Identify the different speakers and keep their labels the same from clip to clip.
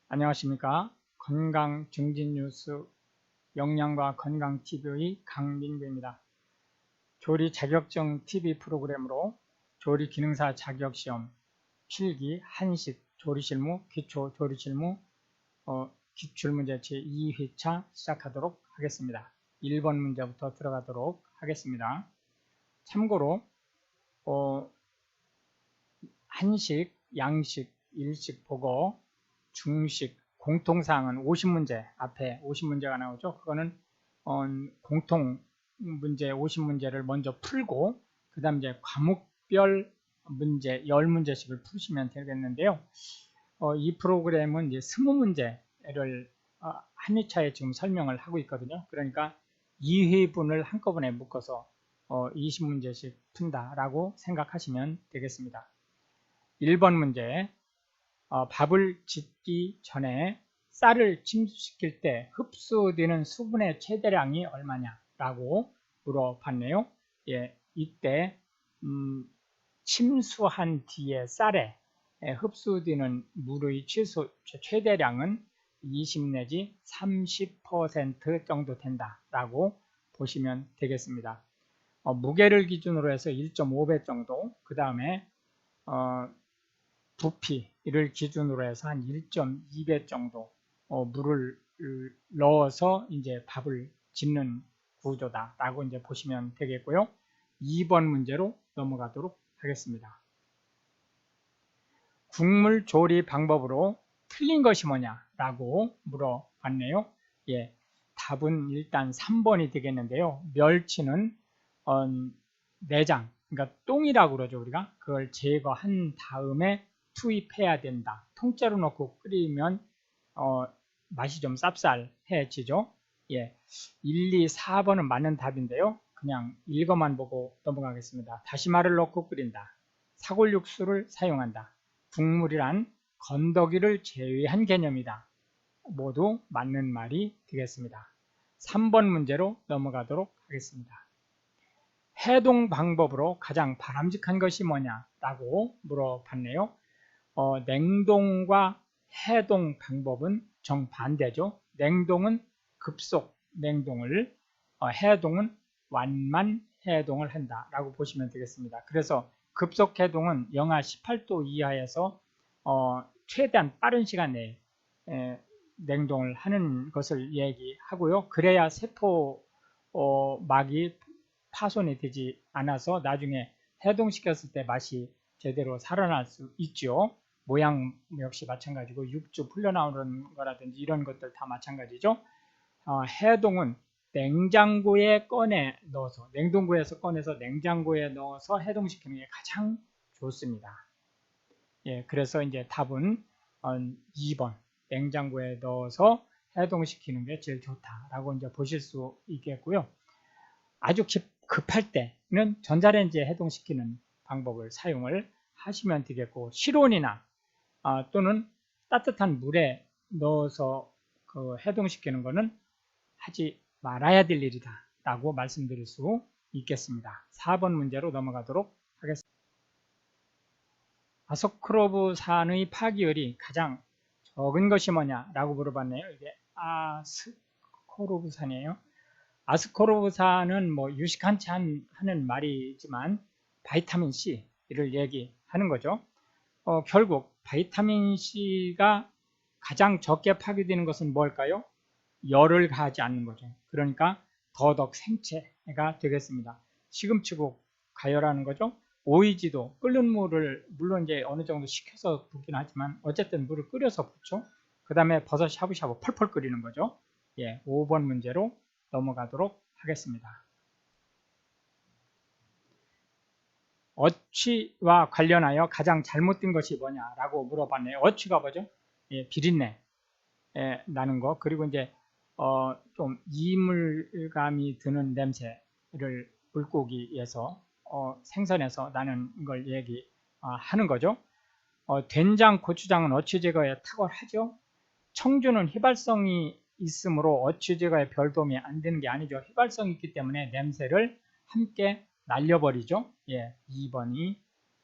Speaker 1: 안녕하십니까. 건강 증진 뉴스 영양과 건강 TV의 강민구입니다. 조리 자격증 TV 프로그램으로 조리 기능사 자격시험 필기 한식 조리실무 기초 조리실무 기출문제 제2회차 시작하도록 하겠습니다. 1번 문제부터 들어가도록 하겠습니다. 참고로 한식, 양식, 일식 보고 중식, 공통사항은 50문제, 앞에 50문제가 나오죠. 그거는 공통문제 50문제를 먼저 풀고 그 다음 이제 과목별 문제 10문제씩을 푸시면 되겠는데요. 이 프로그램은 이제 20문제를 한 회차에 지금 설명을 하고 있거든요. 그러니까 2회분을 한꺼번에 묶어서 20문제씩 푼다라고 생각하시면 되겠습니다. 1번 문제, 밥을 짓기 전에 쌀을 침수시킬 때 흡수되는 수분의 최대량이 얼마냐라고 물어봤네요. 예, 이때 침수한 뒤에 쌀에 흡수되는 물의 최대량은 20 내지 30% 정도 된다라고 보시면 되겠습니다. 무게를 기준으로 해서 1.5배 정도, 그 다음에 부피를 기준으로 해서 한 1.2배 정도 물을 넣어서 이제 밥을 짓는 구조다라고 이제 보시면 되겠고요. 2번 문제로 넘어가도록 하겠습니다. 국물 조리 방법으로 틀린 것이 뭐냐라고 물어봤네요. 예, 답은 일단 3번이 되겠는데요. 멸치는 내장, 그러니까 똥이라고 그러죠. 우리가 그걸 제거한 다음에 투입해야 된다. 통째로 넣고 끓이면 맛이 좀 쌉쌀해지죠. 예, 1, 2, 4번은 맞는 답인데요. 그냥 읽어만 보고 넘어가겠습니다. 다시마를 넣고 끓인다. 사골육수를 사용한다. 국물이란 건더기를 제외한 개념이다. 모두 맞는 말이 되겠습니다. 3번 문제로 넘어가도록 하겠습니다. 해동 방법으로 가장 바람직한 것이 뭐냐라고 물어봤네요. 냉동과 해동 방법은 정반대죠. 냉동은 급속 냉동을, 해동은 완만 해동을 한다라고 보시면 되겠습니다. 그래서 급속 해동은 영하 18도 이하에서 최대한 빠른 시간 내에 냉동을 하는 것을 얘기하고요. 그래야 세포막이 파손이 되지 않아서 나중에 해동시켰을 때 맛이 제대로 살아날 수 있죠. 모양 역시 마찬가지고 육즙 흘러나오는 거라든지 이런 것들 다 마찬가지죠. 해동은 냉장고에 꺼내 넣어서, 냉동고에서 꺼내서 냉장고에 넣어서 해동시키는 게 가장 좋습니다. 예, 그래서 이제 답은 2번 냉장고에 넣어서 해동시키는 게 제일 좋다라고 이제 보실 수 있겠고요. 아주 급할 때는 전자레인지에 해동시키는 방법을 사용을 하시면 되겠고, 실온이나 또는 따뜻한 물에 넣어서 해동시키는 것은 하지 말아야 될 일이다 라고 말씀드릴 수 있겠습니다. 4번 문제로 넘어가도록 하겠습니다. 아스코르브산의 파기율이 가장 적은 것이 뭐냐 라고 물어봤네요. 이게 아스코르브산이에요. 아스코르브산은 뭐 유식한치 하는 말이지만 바이타민 C를 얘기하는 거죠. 결국 바이타민 C가 가장 적게 파괴되는 것은 뭘까요? 열을 가하지 않는 거죠. 그러니까 더덕 생채가 되겠습니다. 시금치국 가열하는 거죠. 오이지도 끓는 물을 물론 이제 어느 정도 식혀서 붓긴 하지만 어쨌든 물을 끓여서 붓죠. 그 다음에 버섯 샤브샤브 펄펄 끓이는 거죠. 예, 5번 문제로 넘어가도록 하겠습니다. 어취와 관련하여 가장 잘못된 것이 뭐냐라고 물어봤네요. 어취가 뭐죠? 예, 비린내 나는 거, 그리고 이제 좀 이물감이 드는 냄새를 물고기에서 생선에서 나는 걸 얘기하는 거죠. 된장, 고추장은 어취 제거에 탁월하죠. 청주는 휘발성이 있으므로 어취 제거에 별 도움이 안 되는 게 아니죠. 휘발성이 있기 때문에 냄새를 함께 날려버리죠. 예, 2번이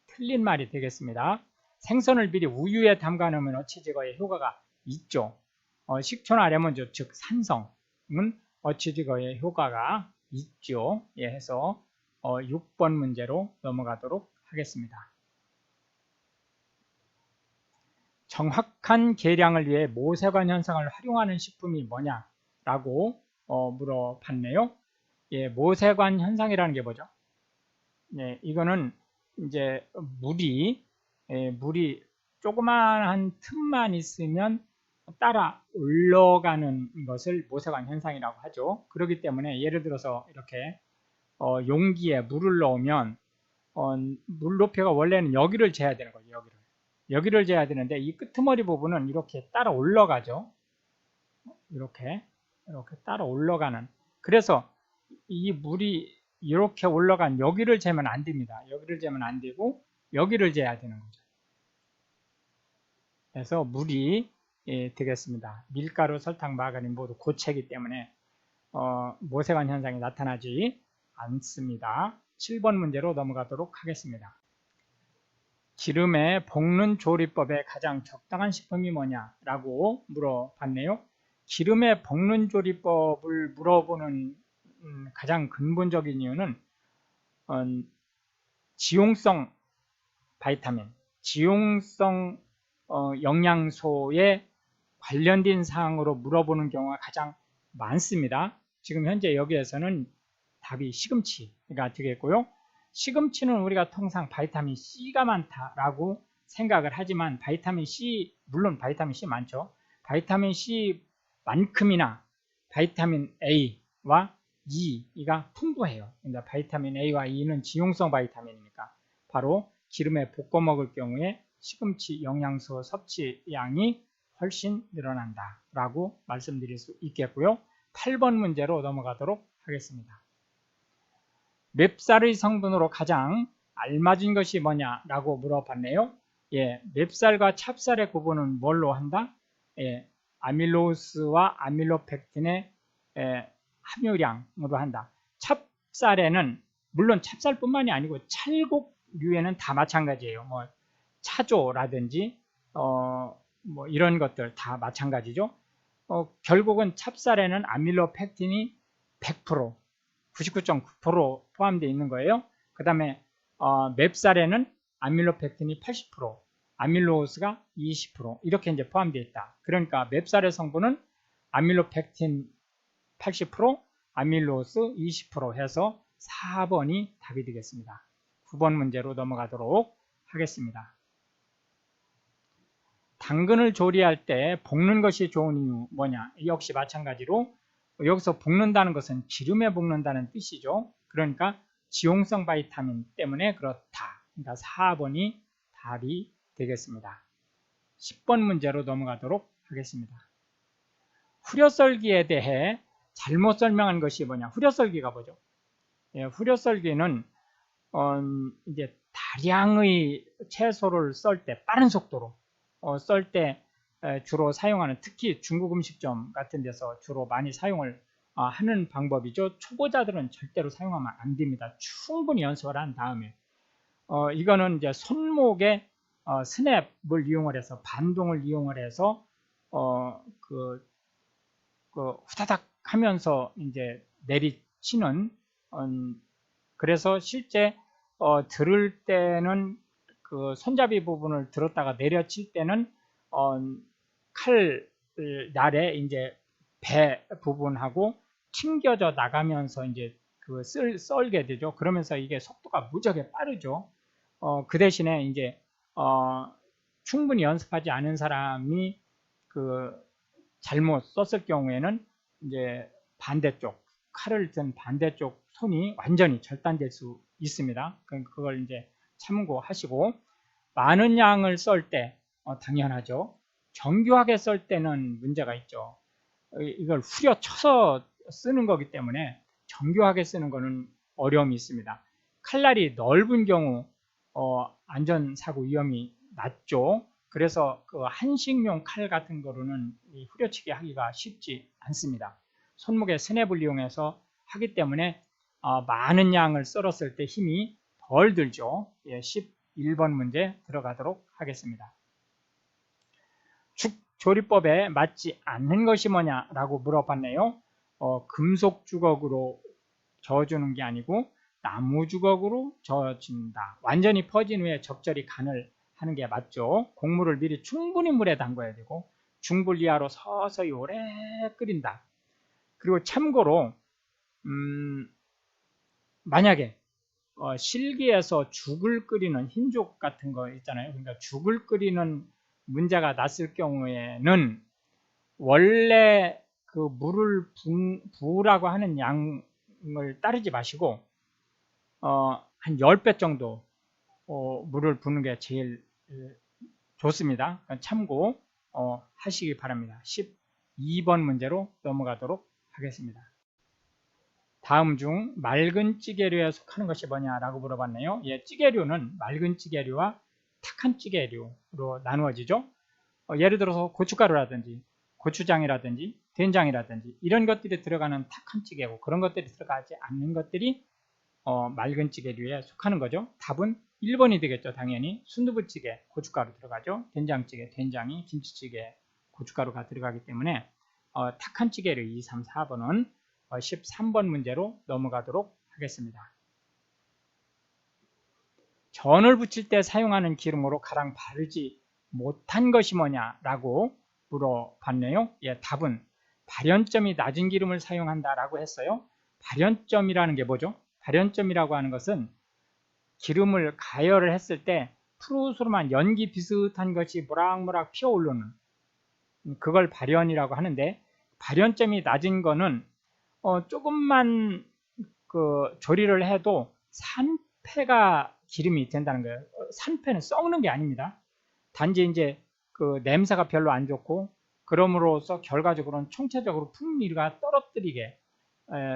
Speaker 1: 틀린 말이 되겠습니다. 생선을 미리 우유에 담가 놓으면 어치 제거에 효과가 있죠. 식초나 레몬즙, 즉 산성은 어치 제거에 효과가 있죠. 예, 해서 6번 문제로 넘어가도록 하겠습니다. 정확한 계량을 위해 모세관 현상을 활용하는 식품이 뭐냐라고 물어봤네요. 예, 모세관 현상이라는 게 뭐죠? 예, 이거는 이제 물이 조그마한 틈만 있으면 따라 올라가는 것을 모세관 현상이라고 하죠. 그렇기 때문에 예를 들어서 이렇게 용기에 물을 넣으면 물 높이가 원래는 여기를 재야 되는 거예요. 여기를 재야 되는데 이 끄트머리 부분은 이렇게 따라 올라가죠. 이렇게 따라 올라가는. 그래서 이 물이 이렇게 올라간 여기를 재면 안 됩니다. 여기를 재면 안 되고 여기를 재야 되는 거죠. 그래서 물이 되겠습니다. 밀가루, 설탕, 마가린 모두 고체이기 때문에 모세관 현상이 나타나지 않습니다. 7번 문제로 넘어가도록 하겠습니다. 기름에 볶는 조리법에 가장 적당한 식품이 뭐냐라고 물어봤네요. 기름에 볶는 조리법을 물어보는 가장 근본적인 이유는 지용성 바이타민, 지용성 영양소에 관련된 사항으로 물어보는 경우가 가장 많습니다. 지금 현재 여기에서는 답이 시금치가 되겠고요. 시금치는 우리가 통상 바이타민 C가 많다라고 생각을 하지만 바이타민 C, 물론 바이타민 C 많죠. 바이타민 C만큼이나 바이타민 A와 E가 풍부해요. 그러니까 바이타민 A와 E는 지용성 바이타민이니까 바로 기름에 볶아 먹을 경우에 시금치 영양소 섭취량이 훨씬 늘어난다 라고 말씀드릴 수 있겠고요. 8번 문제로 넘어가도록 하겠습니다. 맵쌀의 성분으로 가장 알맞은 것이 뭐냐라고 물어봤네요. 예, 맵쌀과 찹쌀의 구분은 뭘로 한다? 예, 아밀로스와 아밀로펙틴의 함유량으로 한다. 찹쌀에는 물론 찹쌀뿐만이 아니고 찰곡류에는 다 마찬가지예요. 뭐 차조라든지 뭐 이런 것들 다 마찬가지죠. 결국은 찹쌀에는 아밀로펙틴이 100%, 99.9% 포함되어 있는 거예요. 그 다음에 맵쌀에는 아밀로펙틴이 80%, 아밀로스가 20% 이렇게 이제 포함되어 있다. 그러니까 맵쌀의 성분은 아밀로펙틴 80%, 아밀로스 20% 해서 4번이 답이 되겠습니다. 9번 문제로 넘어가도록 하겠습니다. 당근을 조리할 때 볶는 것이 좋은 이유 뭐냐? 역시 마찬가지로 여기서 볶는다는 것은 기름에 볶는다는 뜻이죠. 그러니까 지용성 바이타민 때문에 그렇다. 그러니까 4번이 답이 되겠습니다. 10번 문제로 넘어가도록 하겠습니다. 후려썰기에 대해 잘못 설명한 것이 뭐냐? 후려썰기가 뭐죠? 예, 후려썰기는 이제 다량의 채소를 썰 때 빠른 속도로 썰 때 주로 사용하는, 특히 중국 음식점 같은 데서 주로 많이 사용을 하는 방법이죠. 초보자들은 절대로 사용하면 안 됩니다. 충분히 연습을 한 다음에 이거는 이제 손목에 스냅을 이용을 해서, 반동을 이용을 해서 후다닥 하면서 이제 내리치는, 그래서 실제 들을 때는 그 손잡이 부분을 들었다가 내려칠 때는 칼 날에 이제 배 부분하고 튕겨져 나가면서 이제 썰게 되죠. 그러면서 이게 속도가 무지하게 빠르죠. 그 대신에 이제 충분히 연습하지 않은 사람이 잘못 썼을 경우에는 이제 반대쪽, 칼을 든 반대쪽 손이 완전히 절단될 수 있습니다. 그걸 이제 참고하시고, 많은 양을 썰 때 당연하죠. 정교하게 썰 때는 문제가 있죠. 이걸 후려쳐서 쓰는 거기 때문에 정교하게 쓰는 거는 어려움이 있습니다. 칼날이 넓은 경우 안전사고 위험이 낮죠. 그래서 그 한식용 칼 같은 거로는 후려치기 하기가 쉽지 않습니다. 손목에 스냅을 이용해서 하기 때문에 많은 양을 썰었을 때 힘이 덜 들죠. 예, 11번 문제 들어가도록 하겠습니다. 죽 조리법에 맞지 않는 것이 뭐냐라고 물어봤네요. 금속 주걱으로 저어주는 게 아니고 나무 주걱으로 저어준다. 완전히 퍼진 후에 적절히 간을 하는 게 맞죠. 곡물을 미리 충분히 물에 담궈야 되고 중불 이하로 서서히 오래 끓인다. 그리고 참고로 만약에 실기에서 죽을 끓이는 흰죽 같은 거 있잖아요. 그러니까 죽을 끓이는 문제가 났을 경우에는 원래 그 물을 부으라고 하는 양을 따르지 마시고 한 10배 정도 물을 부는 게 제일 좋습니다. 참고 하시기 바랍니다. 12번 문제로 넘어가도록 하겠습니다. 다음 중 맑은 찌개류에 속하는 것이 뭐냐라고 물어봤네요. 예, 찌개류는 맑은 찌개류와 탁한 찌개류로 나누어지죠. 예를 들어서 고춧가루라든지 고추장이라든지 된장이라든지 이런 것들이 들어가는 탁한 찌개고 그런 것들이 들어가지 않는 것들이 맑은 찌개류에 속하는 거죠. 답은 1번이 되겠죠. 당연히 순두부찌개 고춧가루 들어가죠. 된장찌개 된장이 김치찌개 고춧가루가 들어가기 때문에 탁한 찌개류 2, 3, 4번은 13번 문제로 넘어가도록 하겠습니다. 전을 부칠 때 사용하는 기름으로 가장 바르지 못한 것이 뭐냐라고 물어봤네요. 예, 답은 발연점이 낮은 기름을 사용한다라고 했어요. 발연점이라는 게 뭐죠? 발연점이라고 하는 것은 기름을 가열을 했을 때 푸르스름한 연기 비슷한 것이 모락모락 피어오르는 그걸 발연이라고 하는데 발연점이 낮은 거는 조금만 그 조리를 해도 산패가 기름이 된다는 거예요. 산패는 썩는 게 아닙니다. 단지 이제 그 냄새가 별로 안 좋고 그럼으로써 결과적으로는 총체적으로 풍미가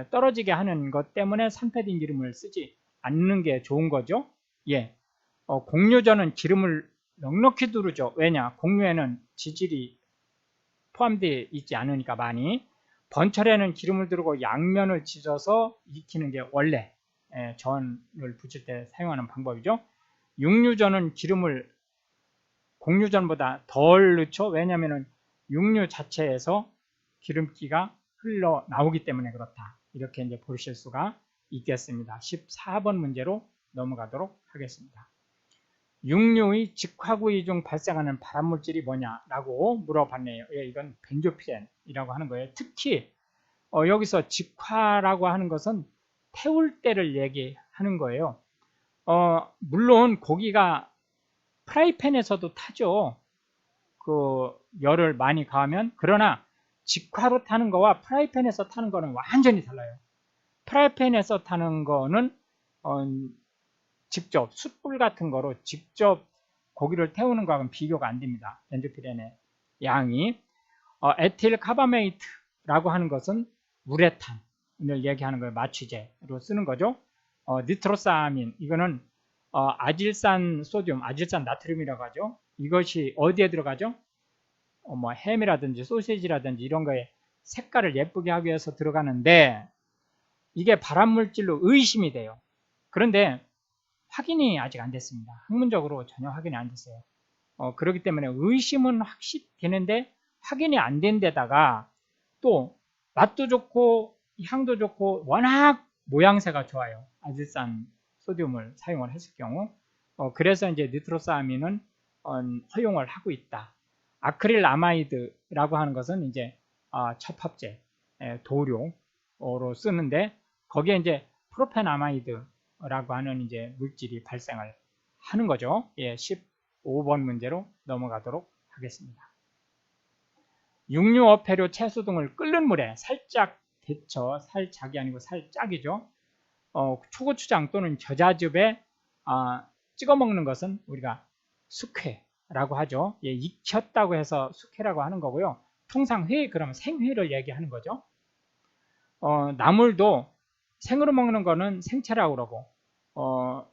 Speaker 1: 떨어지게 하는 것 때문에 산패된 기름을 쓰지 않는 게 좋은 거죠. 예, 곡류전은 기름을 넉넉히 두르죠. 왜냐? 곡류에는 지질이 포함되어 있지 않으니까 많이. 번철에는 기름을 두르고 양면을 지져서 익히는 게 원래 전을 부칠 때 사용하는 방법이죠. 육류전은 기름을 곡류전보다 덜 넣죠. 왜냐하면 육류 자체에서 기름기가 흘러나오기 때문에 그렇다. 이렇게 이제 보실 수가 있겠습니다. 14번 문제로 넘어가도록 하겠습니다. 육류의 직화구이 중 발생하는 발암물질이 뭐냐라고 물어봤네요. 예, 이건 벤조피렌이라고 하는 거예요. 특히 여기서 직화라고 하는 것은 태울 때를 얘기하는 거예요. 물론 고기가 프라이팬에서도 타죠. 그 열을 많이 가하면. 그러나 직화로 타는 거와 프라이팬에서 타는 거는 완전히 달라요. 프라이팬에서 타는 거는 직접 숯불 같은 거로 직접 고기를 태우는 거하고는 비교가 안 됩니다. 벤조피렌의 양이. 에틸 카바메이트라고 하는 것은 우레탄을 얘기하는 거예요. 마취제로 쓰는 거죠. 니트로사민 이거는 아질산 소듐, 아질산 나트륨이라고 하죠. 이것이 어디에 들어가죠? 뭐 햄이라든지 소시지라든지 이런 거에 색깔을 예쁘게 하기 위해서 들어가는데 이게 발암물질로 의심이 돼요. 그런데 확인이 아직 안 됐습니다. 학문적으로 전혀 확인이 안 됐어요. 그렇기 때문에 의심은 확실히 되는데 확인이 안 된 데다가 또 맛도 좋고 향도 좋고 워낙 모양새가 좋아요. 아질산 소듐을 사용을 했을 경우. 그래서 이제 니트로사민은 허용을 하고 있다. 아크릴 아마이드라고 하는 것은 이제 첩합제, 도료로 쓰는데 거기에 이제 프로펜아마이드라고 하는 이제 물질이 발생을 하는 거죠. 예, 15번 문제로 넘어가도록 하겠습니다. 육류, 어패류, 채소 등을 끓는 물에 살짝 데쳐, 살짝이 아니고 살짝이죠. 초고추장 또는 겨자즙에 찍어 먹는 것은 우리가 숙회라고 하죠. 예, 익혔다고 해서 숙회라고 하는 거고요. 통상 회, 그러면 생회를 얘기하는 거죠. 나물도 생으로 먹는 거는 생채라고 그러고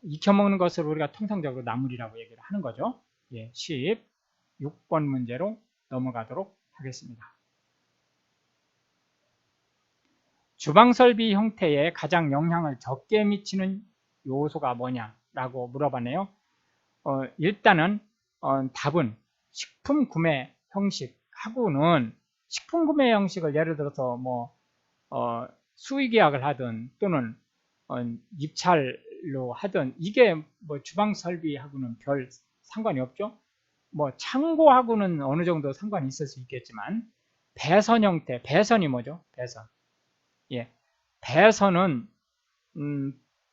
Speaker 1: 익혀 먹는 것을 우리가 통상적으로 나물이라고 얘기를 하는 거죠. 예, 16번 문제로 넘어가도록 하겠습니다. 주방설비 형태에 가장 영향을 적게 미치는 요소가 뭐냐라고 물어봤네요. 일단은 답은 식품 구매 형식하고는, 식품 구매 형식을 예를 들어서 뭐 수의계약을 하든 또는 입찰로 하든 이게 뭐 주방설비하고는 별 상관이 없죠. 뭐 창고하고는 어느 정도 상관이 있을 수 있겠지만, 배선 형태, 배선이 뭐죠? 배선. 예, 배선은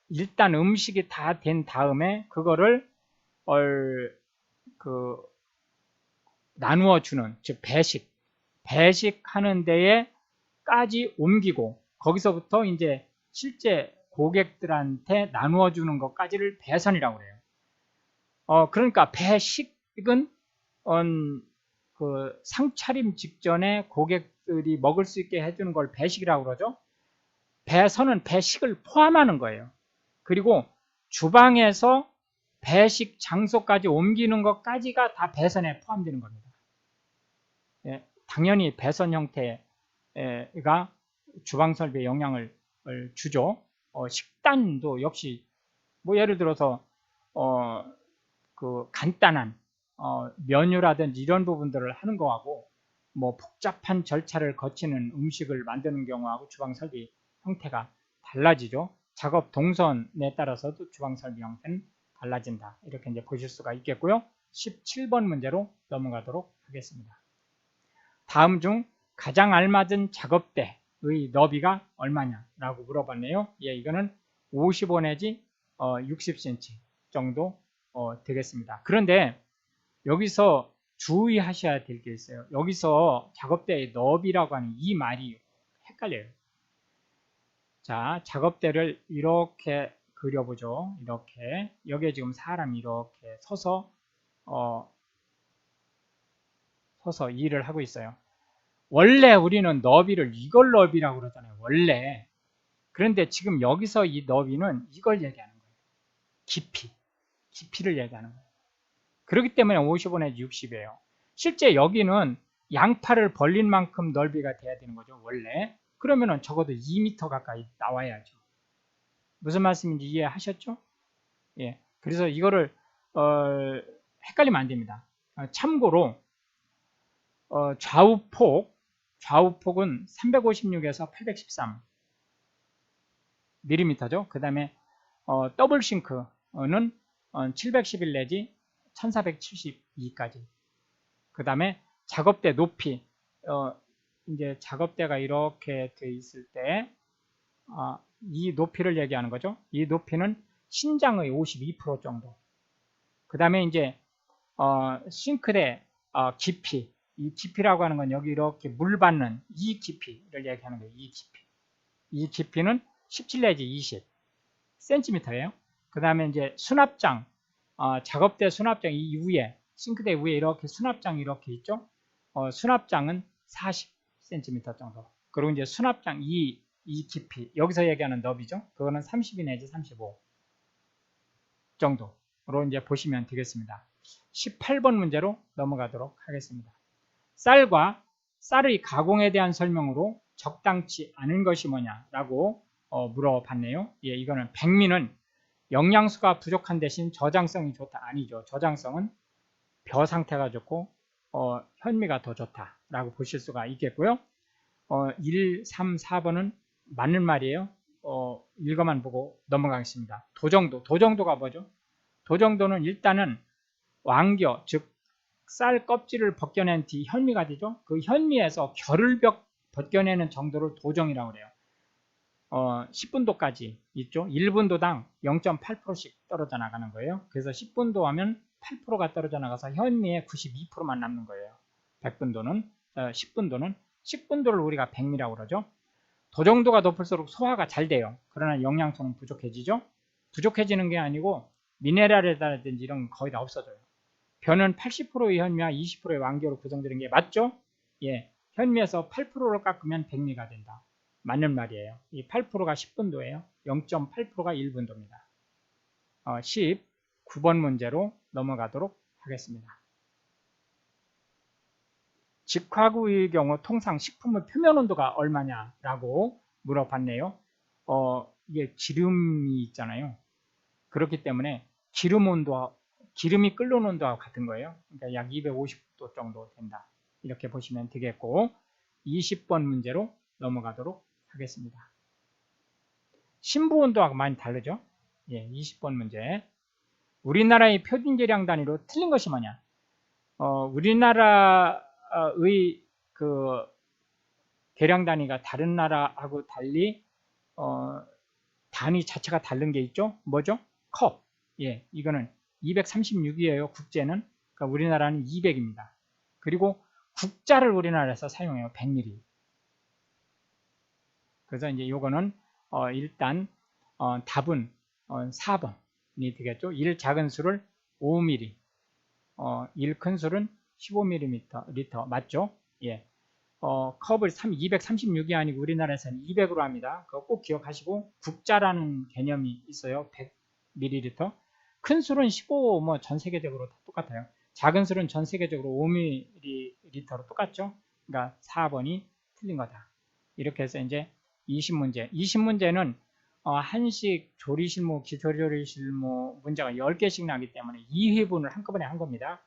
Speaker 1: 일단 음식이 다 된 다음에 그거를 나누어 주는, 즉 배식하는 데에까지 옮기고, 거기서부터 이제 실제 고객들한테 나누어 주는 것까지를 배선이라고 해요. 그러니까 배식은 그 상차림 직전에 고객들이 먹을 수 있게 해주는 걸 배식이라고 그러죠. 배선은 배식을 포함하는 거예요. 그리고 주방에서 배식 장소까지 옮기는 것까지가 다 배선에 포함되는 겁니다. 예, 당연히 배선 형태가 주방 설비에 영향을 주죠. 식단도 역시 뭐 예를 들어서 그 간단한 메뉴라든지 이런 부분들을 하는 거하고, 뭐 복잡한 절차를 거치는 음식을 만드는 경우하고 주방 설비 형태가 달라지죠. 작업 동선에 따라서도 주방 설비 형태는 달라진다. 이렇게 이제 보실 수가 있겠고요. 17번 문제로 넘어가도록 하겠습니다. 다음 중 가장 알맞은 작업대의 너비가 얼마냐라고 물어봤네요. 예, 이거는 55 내지 60cm 정도 되겠습니다. 그런데 여기서 주의하셔야 될 게 있어요. 여기서 작업대의 너비라고 하는 이 말이 헷갈려요. 자, 작업대를 이렇게 그려보죠. 이렇게. 여기에 지금 사람이 이렇게 서서 일을 하고 있어요. 원래 우리는 너비를 이걸 너비라고 그러잖아요. 원래. 그런데 지금 여기서 이 너비는 이걸 얘기하는 거예요. 깊이를 얘기하는 거예요. 그렇기 때문에 55 내지 60이에요. 실제 여기는 양팔을 벌린 만큼 넓이가 돼야 되는 거죠. 원래. 그러면은 적어도 2m 가까이 나와야죠. 무슨 말씀인지 이해하셨죠? 예. 그래서 이거를 헷갈리면 안 됩니다. 참고로 좌우폭은 356에서 813 mm죠. 그 다음에 더블 싱크는 711 내지 1472까지. 그 다음에 작업대 높이, 이제 작업대가 이렇게 돼 있을 때, 이 높이를 얘기하는 거죠. 이 높이는 신장의 52% 정도. 그 다음에 이제, 싱크대 깊이, 이 깊이라고 하는 건 여기 이렇게 물 받는 이 깊이를 얘기하는 거예요. 이 깊이. 이 깊이는 17 내지 20 cm예요. 그 다음에 이제 수납장, 작업대 수납장 이 위에, 싱크대 위에 이렇게 수납장이 이렇게 있죠. 수납장은 40 cm 정도. 그리고 이제 수납장 이 깊이, 여기서 얘기하는 너비죠. 그거는 32 내지 35 정도로 이제 보시면 되겠습니다. 18번 문제로 넘어가도록 하겠습니다. 쌀의 가공에 대한 설명으로 적당치 않은 것이 뭐냐라고 물어봤네요. 예, 이거는 백미는 영양소가 부족한 대신 저장성이 좋다. 아니죠. 저장성은 벼 상태가 좋고 현미가 더 좋다라고 보실 수가 있겠고요. 1, 3, 4번은 맞는 말이에요. 읽어만 보고 넘어가겠습니다. 도정도가 뭐죠? 도정도는 일단은 왕겨, 즉 쌀 껍질을 벗겨낸 뒤 현미가 되죠. 그 현미에서 결을 벗겨내는 정도를 도정이라고 그래요. 10분도까지 있죠. 1분도당 0.8%씩 떨어져 나가는 거예요. 그래서 10분도 하면 8%가 떨어져 나가서 현미의 92%만 남는 거예요. 100분도는, 10분도는, 10분도를 우리가 백미라고 그러죠. 도정도가 높을수록 소화가 잘 돼요. 그러나 영양소는 부족해지죠. 부족해지는 게 아니고 미네랄이라든지 이런 건 거의 다 없어져요. 벼는 80%의 현미와 20%의 왕겨로 구성되는 게 맞죠? 예, 현미에서 8%를 깎으면 백미가 된다. 맞는 말이에요. 이 8%가 10분도예요. 0.8%가 1분도입니다. 19번 문제로 넘어가도록 하겠습니다. 직화구이의 경우 통상 식품의 표면 온도가 얼마냐라고 물어봤네요. 이게 기름이 있잖아요. 그렇기 때문에 기름 온도와 기름이 끓는 온도와 같은 거예요. 그러니까 약 250도 정도 된다. 이렇게 보시면 되겠고 20번 문제로 넘어가도록 하겠습니다. 신부 온도와 많이 다르죠? 예, 20번 문제. 우리나라의 표준 계량 단위로 틀린 것이 뭐냐? 우리나라의 그 계량 단위가 다른 나라하고 달리 단위 자체가 다른 게 있죠? 뭐죠? 컵. 예, 이거는 236이에요. 국제는. 그러니까 우리나라는 200입니다. 그리고 국자를 우리나라에서 사용해요. 100ml. 그래서 이제 요거는 일단 답은 4번이 되겠죠. 1 작은 술을 5ml, 1 큰 술은 15ml 맞죠? 예. 컵을 236이 아니고 우리나라에서는 200으로 합니다. 그거 꼭 기억하시고 국자라는 개념이 있어요. 100ml. 큰 술은 15, 뭐 전 세계적으로 다 똑같아요. 작은 술은 전 세계적으로 5ml로 똑같죠. 그러니까 4번이 틀린 거다. 이렇게 해서 이제 20문제. 20문제는 한식 조리실무, 기초조리실무 문제가 10개씩 나기 때문에 2회분을 한꺼번에 한 겁니다.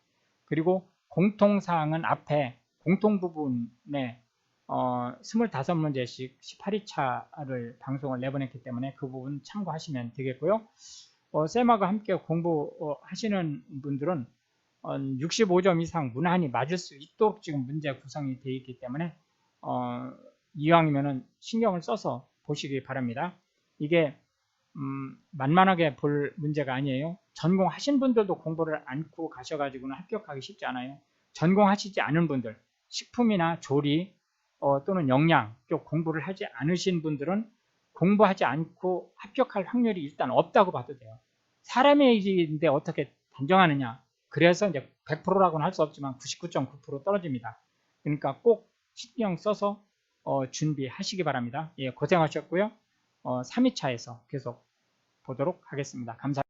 Speaker 1: 그리고 공통사항은 앞에 공통 부분에 25문제씩 18회차를 방송을 내보냈기 때문에 그 부분 참고하시면 되겠고요. 쌤하고 함께 공부하시는 분들은 65점 이상 무난히 맞을 수 있도록 지금 문제 구성이 되어 있기 때문에 이왕이면은 신경을 써서 보시기 바랍니다. 이게 만만하게 볼 문제가 아니에요. 전공하신 분들도 공부를 않고 가셔가지고는 합격하기 쉽지 않아요. 전공하시지 않은 분들, 식품이나 조리 또는 영양 쪽 공부를 하지 않으신 분들은 공부하지 않고 합격할 확률이 일단 없다고 봐도 돼요. 사람의 일인데 어떻게 단정하느냐. 그래서 이제 100%라고는 할 수 없지만 99.9% 떨어집니다. 그러니까 꼭 신경 써서 준비하시기 바랍니다. 예, 고생하셨고요. 3회차에서 계속 보도록 하겠습니다. 감사합니다.